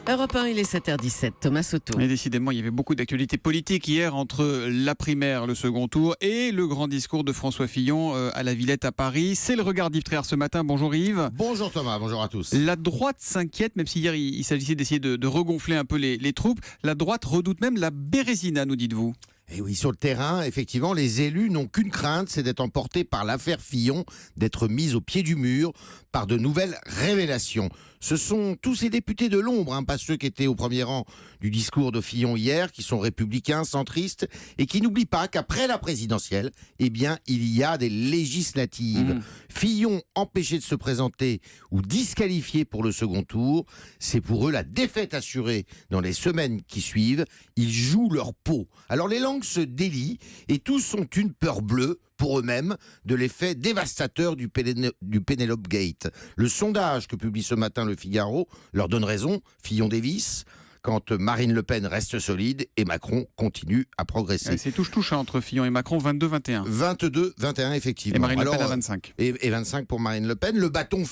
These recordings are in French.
Europe 1, il est 7h17. Thomas Soto. Et décidément, il y avait beaucoup d'actualités politiques hier entre la primaire, le second tour, et le grand discours de François Fillon à la Villette à Paris. C'est le regard d'Yves Tréhard ce matin. Bonjour Yves. Bonjour Thomas, bonjour à tous. La droite s'inquiète, même si hier il s'agissait d'essayer de regonfler un peu les troupes. La droite redoute même la Bérésina, nous dites-vous. Et oui, sur le terrain, effectivement, les élus n'ont qu'une crainte, c'est d'être emportés par l'affaire Fillon, d'être mis au pied du mur par de nouvelles révélations. Ce sont tous ces députés de l'ombre, pas ceux qui étaient au premier rang du discours de Fillon hier, qui sont républicains, centristes, et qui n'oublient pas qu'après la présidentielle, eh bien, il y a des législatives. Fillon empêché de se présenter ou disqualifié pour le second tour, c'est pour eux la défaite assurée dans les semaines qui suivent. Ils jouent leur peau. Alors les langues se délient et tous ont une peur bleue pour eux-mêmes de l'effet dévastateur du Penelope Gate. Le sondage que publie ce matin le Figaro leur donne raison, Fillon-Davis, quand Marine Le Pen reste solide et Macron continue à progresser. C'est touche-touche entre Fillon et Macron, 22-21. 22-21 effectivement. Et Marine Le Pen à 25. Et 25 pour Marine Le Pen. Le bateau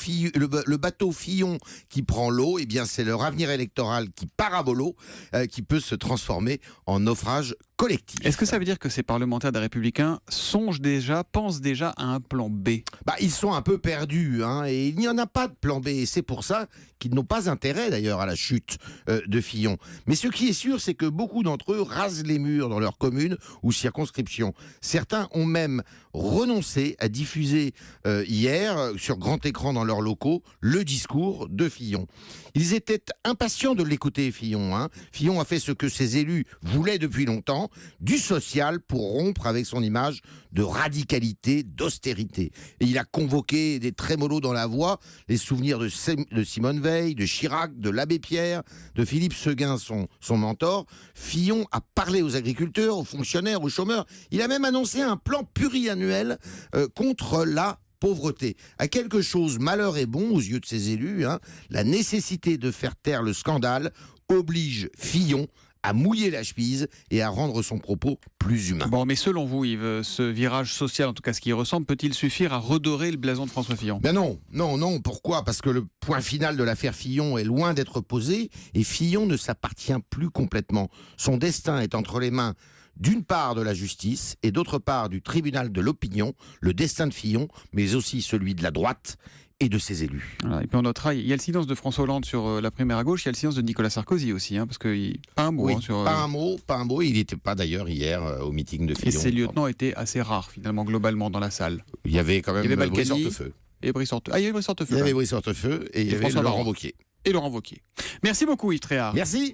Fillon qui prend l'eau, eh bien c'est leur avenir électoral qui parabole, qui peut se transformer en naufrage collectif. Est-ce que ça veut dire que ces parlementaires des Républicains pensent déjà à un plan B ? Ils sont un peu perdus, et il n'y en a pas de plan B. Et c'est pour ça qu'ils n'ont pas intérêt d'ailleurs à la chute de Fillon. Mais ce qui est sûr, c'est que beaucoup d'entre eux rasent les murs dans leur commune ou circonscription. Certains ont même renoncé à diffuser hier, sur grand écran dans leurs locaux, le discours de Fillon. Ils étaient impatients de l'écouter, Fillon. Fillon a fait ce que ses élus voulaient depuis longtemps, du social pour rompre avec son image de radicalité, d'austérité. Et il a convoqué des trémolos dans la voix, les souvenirs de Simone Veil, de Chirac, de l'abbé Pierre, de Philippe Séguin, son mentor. Fillon a parlé aux agriculteurs, aux fonctionnaires, aux chômeurs. Il a même annoncé un plan pluriannuel contre la pauvreté. À quelque chose, malheur est bon aux yeux de ses élus. La nécessité de faire taire le scandale oblige Fillon à mouiller la chemise et à rendre son propos plus humain. Mais selon vous, Yves, ce virage social, en tout cas ce qui y ressemble, peut-il suffire à redorer le blason de François Fillon ? Non. Pourquoi ? Parce que le point final de l'affaire Fillon est loin d'être posé et Fillon ne s'appartient plus complètement. Son destin est entre les mains d'une part de la justice et d'autre part du tribunal de l'opinion, le destin de Fillon, mais aussi celui de la droite et de ses élus. Voilà, et puis on notera, il y a le silence de François Hollande sur la primaire à gauche, il y a le silence de Nicolas Sarkozy aussi, parce que pas un mot. Oui, pas un mot, il n'était pas d'ailleurs hier au meeting de Fillon. Et ses lieutenants étaient assez rares finalement, globalement, dans la salle. Il y avait quand même Brice Hortefeux. Et Brice Hortefeux. Il y avait Brice Hortefeux. Il y avait Brice Hortefeux et il y avait Laurent Wauquiez. Et Laurent Wauquiez. Merci beaucoup Yves Tréhard. Merci.